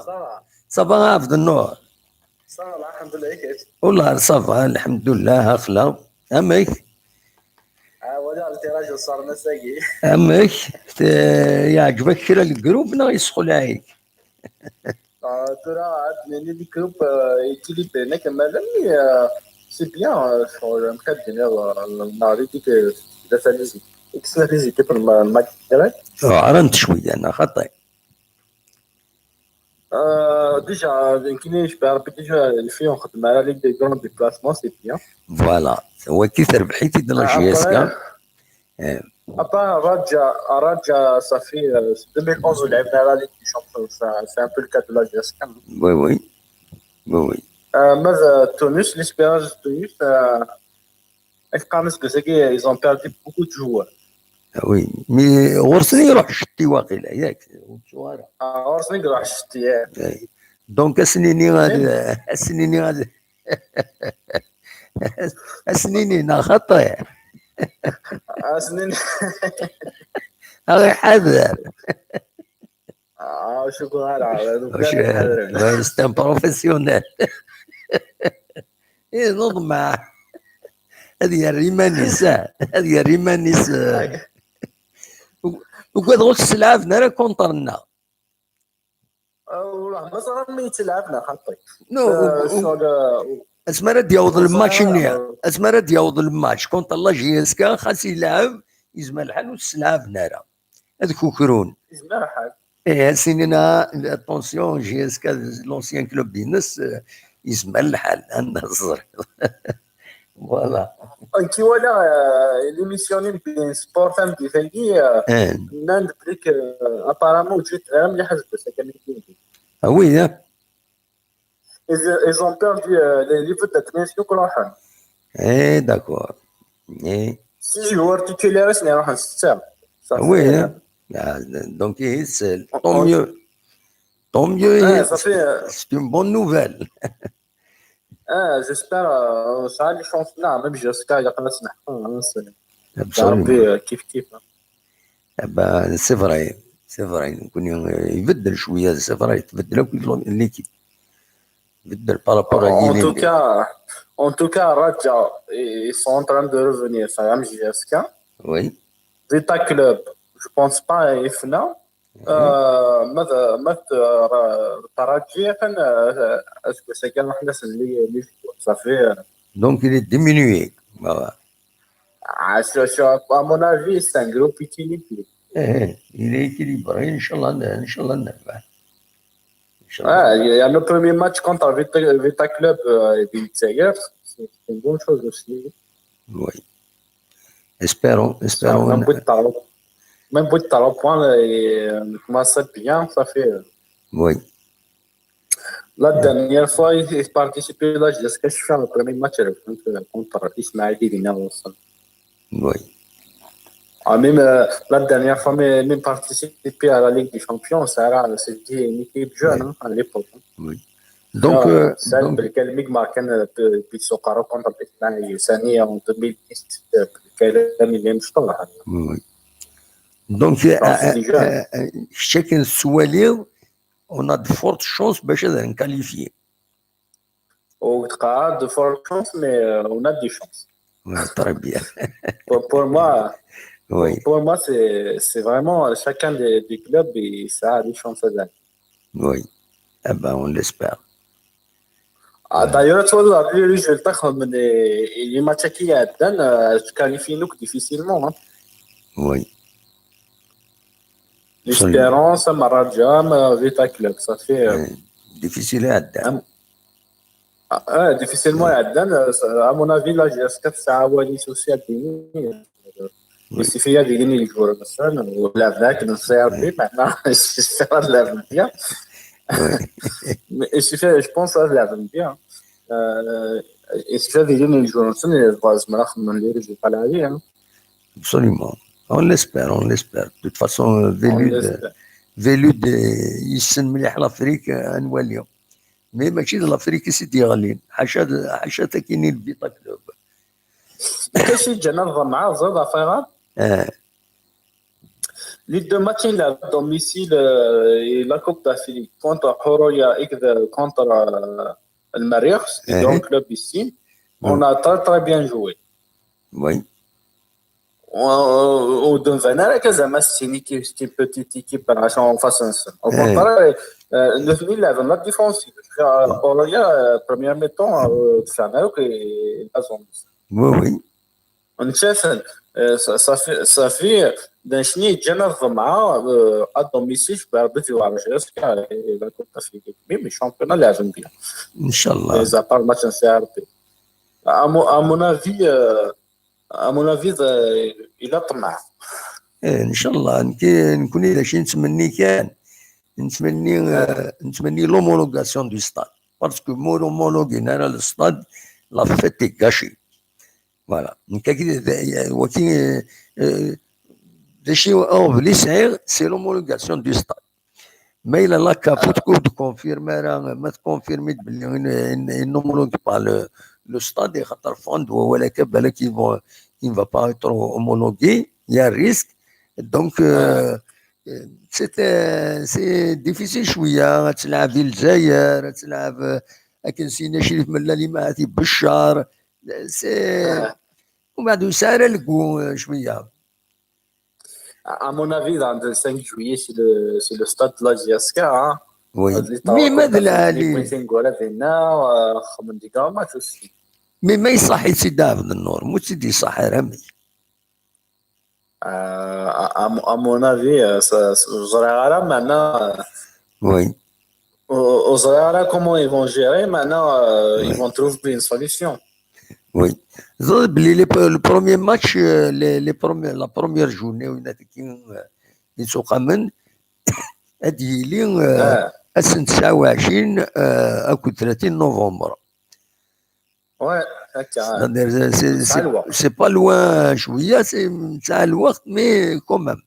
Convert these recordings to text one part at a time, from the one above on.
صافا صافا عبد النور. صافا الحمد لله كيف والله صافا الحمد لله اخلا. امك ولا انت راجل صار مساقي. امك يعجبك كرا الجروب نا يسخل عليك؟ ترى عندنا لي كروب équilibre هناك مالا سي بيان شغل مكدين يلا ناري ديك دافع ليزي اكسلا ليزي كيف الماكينات عرنت شويه انا خطي. ديجا يمكن بربي ديجا الفيون خدم على ليك دي كرون ديبلاسمون سي بيان. فوالا هو كي تربحيتي د لا جي اس ابخي كا. راجع صافي 2011 لعبنا على ليك دي شامبيون سي ان بو الكا دو لا جي اس كا. وي وي وي وي. ماذا تونس l'espérance de Tunis parce que c'est qu'ils ont perdu beaucoup de joueurs. وي مي غرسني يروح شتي واقيلا ياك شوارع. Arsenal راح شتي دونك اسنيني même غاد اسنيني غاد اسنيني نا خطي. Arsenal غير حذر. شكرا على واش بلاد الحذر. سي ان بروفيسيونيل. ايه نضمع. هذه الريمانيس هذه الريمانيس. وقد غوش سلعفنا راه كونطرنا. والله ما صار ما يتلعبنا خطي نو شغل اسما راه ديوض الماتش النيا صراحة اسما راه ديوض الماتش كونت الله جيسكا خاص يلعب يزمل الحال وتسلعفنا راه هذاك كوكرون. يجمع حال ايه سنينا اتونسيون جيسكا لونسيان كلوب دينس يزمل الحال النصر. فوالا. كي ولا ليميسيونين بين سبور فام دي فايدي ناند بريك ابارامون جيت مليح حسب كان وي. ils ont perdu les niveaux de tension كلهم. ايه داكور. ايه Si joueurs titulaires اللي راح نستاهل وي. صافي. دونك يسال طون ميو طون ميو صافي سي اون بون نوفيل. جيسبر صار لي شونس لا ميم جيسكا الا قدرنا نحققوا يا ابسوليومون. ربي كيف سي فري سي فري يكون يبدل شويه سي فري تبدل ليكيب يبدل بارابور en tout لينيمي. cas en tout cas Raja ils sont en train de revenir ça y est MJSK وي. Vita Club je pense pas يفنى ماذا ترجي اسكو سي كان واحد الناس اللي صافي دونك il est diminué. شو à mon avis c'est un groupe équilibré. ايه il est équilibré ان شاء الله ان شاء الله نربح ان شاء الله. Il y a le premier match contre Vita Club et Biltsayer. C'est une bonne chose aussi. وي. espérons Même pour le point, on commence bien. Ça fait. وي. La dernière fois, il participait là, jusqu'à ce que je fasse le premier match contre Ismaili Dina. وي. Même la dernière fois, même participé à la Ligue des Champions, c'était une équipe jeune à l'époque. وي. دونك celle بالكلمة كان بيسوقارو كونتر الإسبانية ثانية en 2010 بالكلام اللي مش طلع. وي. دونك شكل السوالير on a de fortes chances باش نكاليفيي. وتقع de fortes chances mais on a des chances. Très bien. Pour moi, Oui. pour moi c'est vraiment chacun des clubs et ça a des chances à gagner. Oui. Eh ben, on l'espère. D'ailleurs, tu vois, les résultats comme les matchs qui y a dedans, se qualifient nous difficilement. Hein. Oui. L'Espérance, Marajam, Vita Club, ça fait. Difficile à dedans. difficilement à dedans. À mon avis, là, j'espère que ça a un social bien. Il suffit de gagner les joueurs de ça, ou l'avenir qui nous sert bien. Maintenant, j'espère de l'avenir. Mais il suffit, je pense, de l'avenir. Il suffit de gagner les joueurs de ça, et je vais les résultats là. Absolument. On l'espère, on l'espère. De toute façon, Vélud يسن مليح لافريك نوليو. مي ماشي لافريك سيدي غاليين حاشا كاينين الفيتا كلوب. كاين شي جا نهضر معاه زاد فيغان. Les deux matchs là, domicile et la Coupe d'Afrique contre Horoya et contre le Marius, c'est un club ici. On a très très bien joué. Oui. On devenait que c'est une petite équipe en face à ça. Au contraire, le final avait la défense. Horoya, première mi-temps, c'est un que la zone. Oui, oui. On شاف صافي شنو يتجنب معاه الدوميسيل باربيتي وارجيسكا لا كنت في ميم الشامبيون لازم بيها ان شاء الله. اذا بار ماتش نسي اربي امون افي الى طمع. ان شاء الله نكون اذا شي نتمني كان نتمني لومولوغاسيون دو ستاد باسكو مولوغينا لو ستاد لا فيت اي غاشي فوالا ولكن داشي اللي صعيب سي لومولوغاسيون دو ستاد ما الا لا كافو تكون تكونفيرمي ما تكونفيرمي بلي نومولوغ با لو ستاد خاطر فوند ولكن بالك il va pas être homologué, il y a un risque. Donc, c'est difficile شوية. تلعب في الجزائر، تلعب كنسينا شريف ملالي معاتي بشار، ومن بعد يسار لكو شوية. À mon avis, dans le 5 juillet, c'est le stade de la GSK. Hein. Oui. Mais ما دلالي. Mais ما يصح يسيد عبد النور، مو سيدي يصح رمي. À mon avis, Zrara, maintenant. Oui. Aux Zrara, comment ils vont gérer maintenant, ils vont trouver une solution. Oui. Le premier match, la première journée où ils sont quand هذه لي السنة 29 أكو 30 نوفمبر. Ouais, c'est pas loin شوية، c'est تاع الوقت mais quand même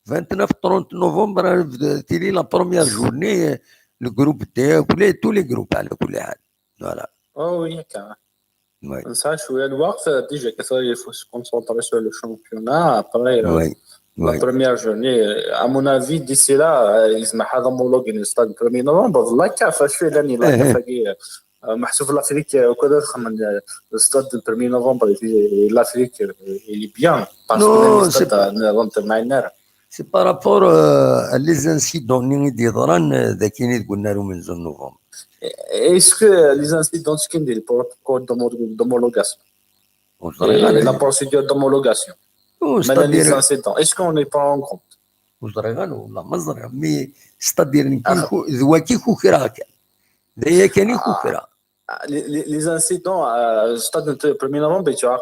29-30 نوفمبر تيلي لا بروميير جورني الجروب تاعك tous les groupes على كل حال. Voilà. Oh oui, carrément. Ça, شوية الوقت déjà il faut se concentrer sur le championnat. Après, la première journée, à mon avis, d'ici là, ils m'ont homologué le stade le 1er novembre. والله كافة شوية لاني لا كافة محسوب l'Afrique وكذا خمن le stade du 1er novembre l'Afrique il est bien parce que le stade نظمت مع النار. C'est par rapport à les incidents اللي يضران ذاكين قلنا له من زون نوفمبر. Est-ce que les incidents qui ont des protocoles d'homologation et la procédure d'homologation mais les incidents est-ce qu'on n'est pas en compte وزرغان والله ما زرغان مي ستادير ذواكي كوكرا كان ذايا كان كوكرا les incidents stade du 1er novembre tu as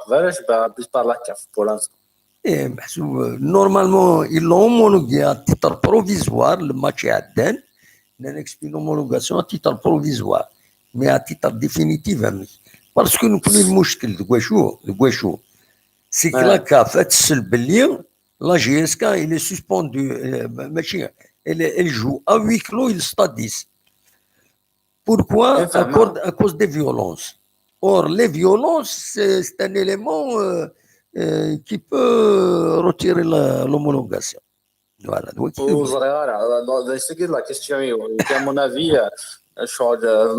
par la CAF pour l'instant. ايه محسوب نورمالمون ils l'ont homologué à titre provisoire le match عدان une homologation à titre provisoire mais à titre définitif parce que نكون المشكل دكواشو c'est que la CAF تسل باللي la GSK il est suspendu ماشي elle joue à huis clos il stade 10. Pourquoi? À cause des violences. Or les violences c'est un élément qui peut retirer l'homologation. Voilà. C'est la question. À mon avis,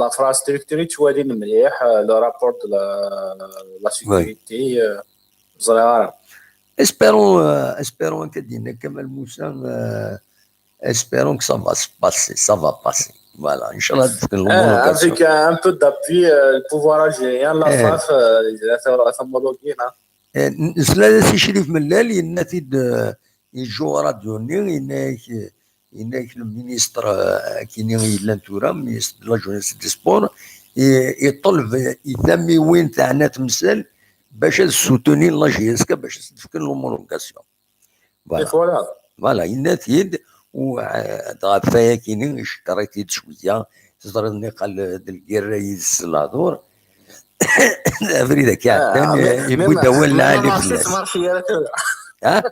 la phrase structurée, tu vois, le rapport de la sécurité. Espérons que Kamal Moussa, espérons que ça va se passer, ça va passer. Voilà, Inch'Allah, avec un peu d'appui, le pouvoir algérien, la FAF, il a homologué. زلال سي شريف ملال يناتي يجو راديوني يناك المينيستر كيني لانتورا مينيستر لا جونيس دي سبور يطلب يثمي وين تاعنا تمثال باش سوتوني لا جيسكا باش تفكر لومولوغاسيون. فوالا يناتي وضعفايا كيني شكريتي شويه تزرني قال الكرايز الصلادور فريده كاع يبدا ولا على فلاس ها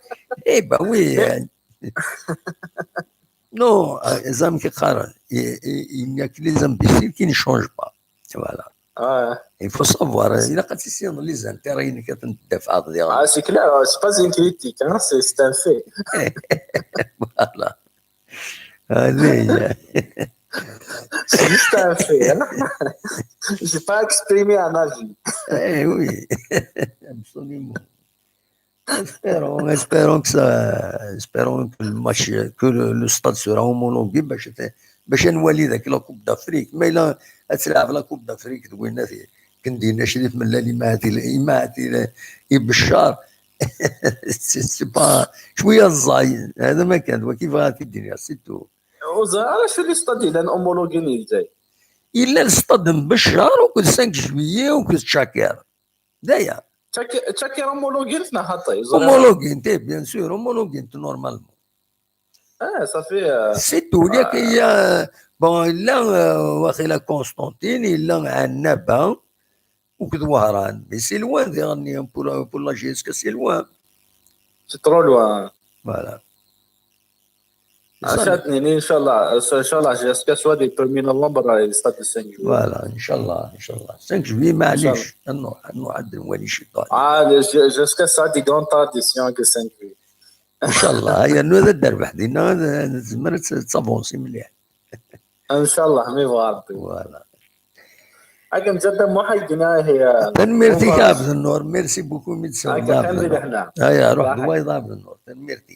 اي با وي نو زعما كيقارن il n'y a que les imbéciles qui ne changent pas voilà Il faut savoir, il a pas de dans les intérêts qui sont Ah, défendus. c'est clair, c'est pas une critique, hein, c'est un fait. Voilà. Allez, C'est juste un fait. Hein. Je n'ai pas exprimé un avis. eh oui, absolument. Espérons que ça, espérons que le match, que le stade sera homologué باش نولي ذاك لا كوب دافريك ما الا تلعب لا كوب دافريك دوينا في كندينا شريف من اللي ما عاد بشار سي با شويه الزايد هذا ما كان وكيف غادي الدنيا سيتو علاش في الاستاد اذا اومولوغيني ازاي؟ الا الستاد مبشر وكل 5 جويي وكل شاكر دايا تشاكي اومولوغين في نهاطي homologué bien sûr homologué normalement صافي c'est tout il y a bon là واخيلا كونستانتين الا عنابه وكذ وهران mais c'est loin dernier pour la GSK c'est loin سي ترو لوان voilà عشان ان شاء الله ان شاء الله جاسكا سوا دي برومي نوفمبر الاستاد 5 جويلية voilà ان شاء الله ان شاء الله 5 جويي معليش نروح عند نولي شي طالب جاسكا سا دي غون تراديسيون كو 5 جويلية ان شاء الله هي انه هذا الدرب حدينا تزمر تصافونسي مليح ان شاء الله مي فاربي فوالا هكا مجدد محيدنا هي تنميرتي كابز النور ميرسي بوكو ميتسون هكا كنزيد هنا هيا روح دواي ضابط النور تنميرتي